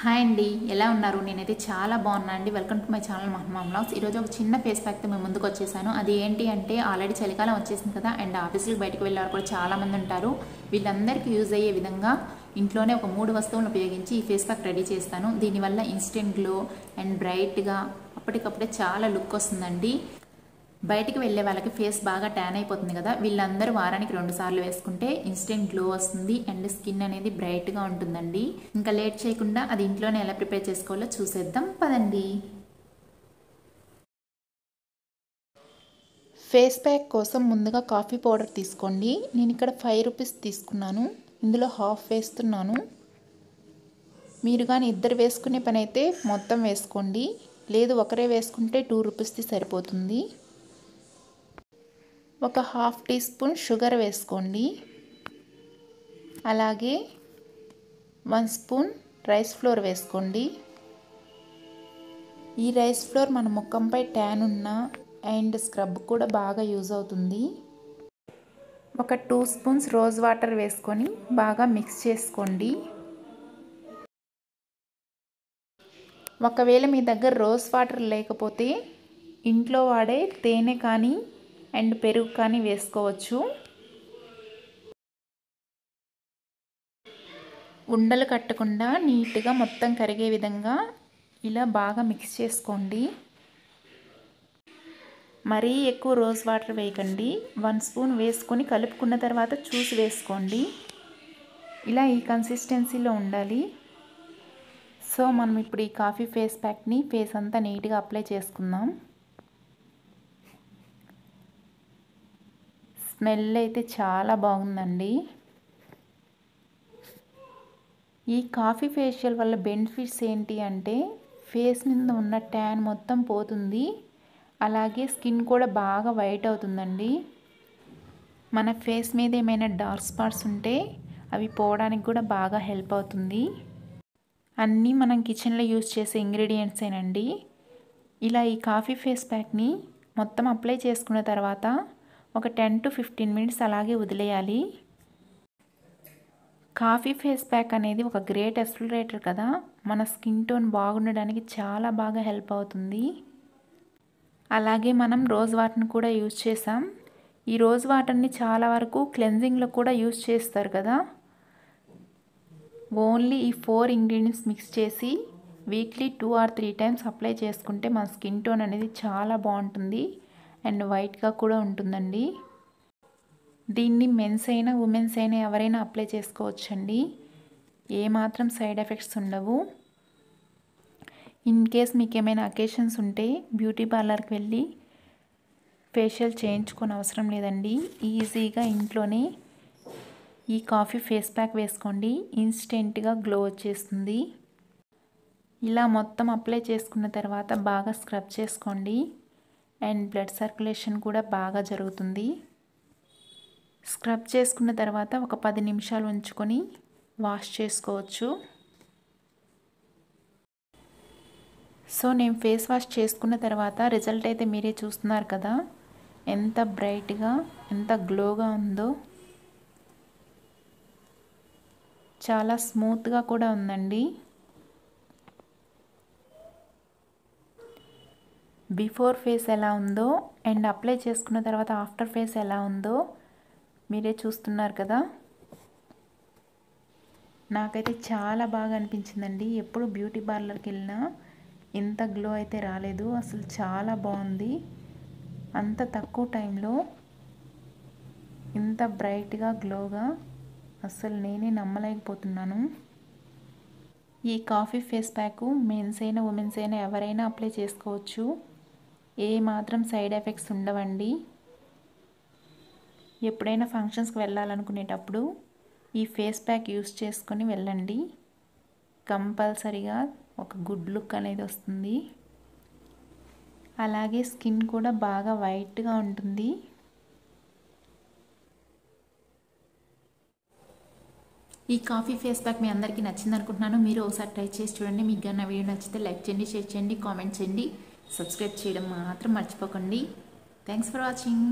Hi అండి, ఎలా ఉన్నారు? నేనైతే చాలా బాగున్నా అండి. Welcome to my channel Mahima vlogs. ఈరోజు ఒక చిన్న ఫేస్ ప్యాక్తో మేము ముందుకు వచ్చేసాను. అది ఏంటి అంటే ఆల్రెడీ చలికాలం వచ్చేసింది కదా, అండ్ ఆఫీసులకు బయటకు వెళ్ళేవారు కూడా చాలామంది ఉంటారు. వీళ్ళందరికీ యూజ్ అయ్యే విధంగా ఇంట్లోనే ఒక 3 వస్తువులను ఉపయోగించి ఈ ఫేస్ ప్యాక్ రెడీ చేస్తాను. దీనివల్ల ఇన్స్టెంట్ గ్లో అండ్ బ్రైట్గా అప్పటికప్పుడే చాలా లుక్ వస్తుందండి. బయటికి వెళ్ళే వాళ్ళకి ఫేస్ బాగా ట్యాన్ అయిపోతుంది కదా, వీళ్ళందరూ వారానికి 2 సార్లు వేసుకుంటే ఇన్స్టెంట్ గ్లో వస్తుంది అండ్ స్కిన్ అనేది బ్రైట్గా ఉంటుందండి. ఇంకా లేట్ చేయకుండా అది ఇంట్లోనే ఎలా ప్రిపేర్ చేసుకోవాలో చూసేద్దాం పదండి. ఫేస్ ప్యాక్ కోసం ముందుగా కాఫీ పౌడర్ తీసుకోండి. నేను ఇక్కడ 5 రూపీస్ తీసుకున్నాను. ఇందులో హాఫ్ వేస్తున్నాను. మీరు కానీ ఇద్దరు వేసుకునే పని అయితే మొత్తం వేసుకోండి, లేదు ఒకరే వేసుకుంటే 2 రూపీస్ది సరిపోతుంది. ఒక హాఫ్ టీ స్పూన్ షుగర్ వేసుకోండి. అలాగే 1 స్పూన్ రైస్ ఫ్లోర్ వేసుకోండి. ఈ రైస్ ఫ్లోర్ మన ముఖంపై ట్యాన్ ఉన్న అండ్ స్క్రబ్ కూడా బాగా యూజ్ అవుతుంది. ఒక 2 స్పూన్స్ రోజ్ వాటర్ వేసుకొని బాగా మిక్స్ చేసుకోండి. ఒకవేళ మీ దగ్గర రోజ్ వాటర్ లేకపోతే ఇంట్లో వాడే తేనె కానీ అండ్ పెరుగు కానీ వేసుకోవచ్చు. ఉండలు కట్టకుండా నీట్గా మొత్తం కరిగే విధంగా ఇలా బాగా మిక్స్ చేసుకోండి. మరీ ఎక్కువ రోజ్ వాటర్ వేయకండి. 1 స్పూన్ వేసుకొని కలుపుకున్న తర్వాత చూసి వేసుకోండి. ఇలా ఈ కన్సిస్టెన్సీలో ఉండాలి. సో మనం ఇప్పుడు ఈ కాఫీ ఫేస్ ప్యాక్ని ఫేస్ అంతా నీట్గా అప్లై చేసుకుందాం. స్మెల్ అయితే చాలా బాగుందండి. ఈ కాఫీ ఫేషియల్ వల్ల బెనిఫిట్స్ ఏంటి అంటే ఫేస్ మీద ఉన్న ట్యాన్ మొత్తం పోతుంది, అలాగే స్కిన్ కూడా బాగా వైట్ అవుతుందండి. మన ఫేస్ మీద ఏమైనా డార్క్ స్పాట్స్ ఉంటే అవి పోవడానికి కూడా బాగా హెల్ప్ అవుతుంది. అన్నీ మనం కిచెన్లో యూజ్ చేసే ఇంగ్రీడియంట్సేనండి. ఇలా ఈ కాఫీ ఫేస్ ప్యాక్ని మొత్తం అప్లై చేసుకున్న తర్వాత ఒక 10 to 15 మినిట్స్ అలాగే వదిలేయాలి. కాఫీ ఫేస్ ప్యాక్ అనేది ఒక గ్రేట్ ఎక్స్ఫోలియేటర్ కదా, మన స్కిన్ టోన్ బాగుండడానికి చాలా బాగా హెల్ప్ అవుతుంది. అలాగే మనం రోజ్ వాటర్ని కూడా యూజ్ చేసాం. ఈ రోజ్ వాటర్ని చాలా వరకు క్లెన్జింగ్లో కూడా యూజ్ చేస్తారు కదా. ఓన్లీ ఈ 4 ఇంగ్రీడియంట్స్ మిక్స్ చేసి వీక్లీ 2 or 3 టైమ్స్ అప్లై చేసుకుంటే మన స్కిన్ టోన్ అనేది చాలా బాగుంటుంది అండ్ వైట్గా కూడా ఉంటుందండి. దీన్ని మెన్స్ అయినా ఉమెన్స్ అయినా ఎవరైనా అప్లై చేసుకోవచ్చండి. ఏమాత్రం సైడ్ ఎఫెక్ట్స్ ఉండవు. ఇన్ కేస్ మీకు ఏమైనా అకేషన్స్ ఉంటే బ్యూటీ పార్లర్కి వెళ్ళి ఫేషియల్ చేయించుకొని అవసరం లేదండి. ఈజీగా ఇంట్లోనే ఈ కాఫీ ఫేస్ ప్యాక్ వేసుకోండి, ఇన్స్టెంట్గా గ్లో వచ్చేస్తుంది. ఇలా మొత్తం అప్లై చేసుకున్న తర్వాత బాగా స్క్రబ్ చేసుకోండి అండ్ బ్లడ్ సర్క్యులేషన్ కూడా బాగా జరుగుతుంది. స్క్రబ్ చేసుకున్న తర్వాత ఒక 10 నిమిషాలు ఉంచుకొని వాష్ చేసుకోవచ్చు. సో నేను ఫేస్ వాష్ చేసుకున్న తర్వాత రిజల్ట్ అయితే మీరే చూస్తున్నారు కదా, ఎంత బ్రైట్గా ఎంత గ్లోగా ఉందో. చాలా స్మూత్గా కూడా ఉందండి. బిఫోర్ ఫేస్ ఎలా ఉందో అండ్ అప్లై చేసుకున్న తర్వాత ఆఫ్టర్ ఫేస్ ఎలా ఉందో మీరే చూస్తున్నారు కదా. నాకైతే చాలా బాగా అనిపించిందండి. ఎప్పుడు బ్యూటీ పార్లర్కి వెళ్ళినా ఇంత గ్లో అయితే రాలేదు. అసలు చాలా బాగుంది. అంత తక్కువ టైంలో ఇంత బ్రైట్గా గ్లోగా అసలు నేనే నమ్మలేకపోతున్నాను. ఈ కాఫీ ఫేస్ ప్యాక్ మెన్స్ అయినా ఉమెన్స్ అయినా ఎవరైనా అప్లై చేసుకోవచ్చు. ఏ మాత్రం సైడ్ ఎఫెక్ట్స్ ఉండవండి. ఎప్పుడైనా ఫంక్షన్స్కి వెళ్ళాలనుకునేటప్పుడు ఈ ఫేస్ ప్యాక్ యూస్ చేసుకొని వెళ్ళండి. కంపల్సరీగా ఒక గుడ్ లుక్ అనేది వస్తుంది. అలాగే స్కిన్ కూడా బాగా వైట్గా ఉంటుంది. ఈ కాఫీ ఫేస్ ప్యాక్ మీ అందరికీ నచ్చింది అనుకుంటున్నాను. మీరు ఒకసారి ట్రై చేసి చూడండి. మీకు కానీ నా వీడియో నచ్చితే లైక్ చేయండి, షేర్ చేయండి, కామెంట్ చేయండి, సబ్స్క్రైబ్ చేయడం మాత్రం మర్చిపోకండి. Thanks for watching.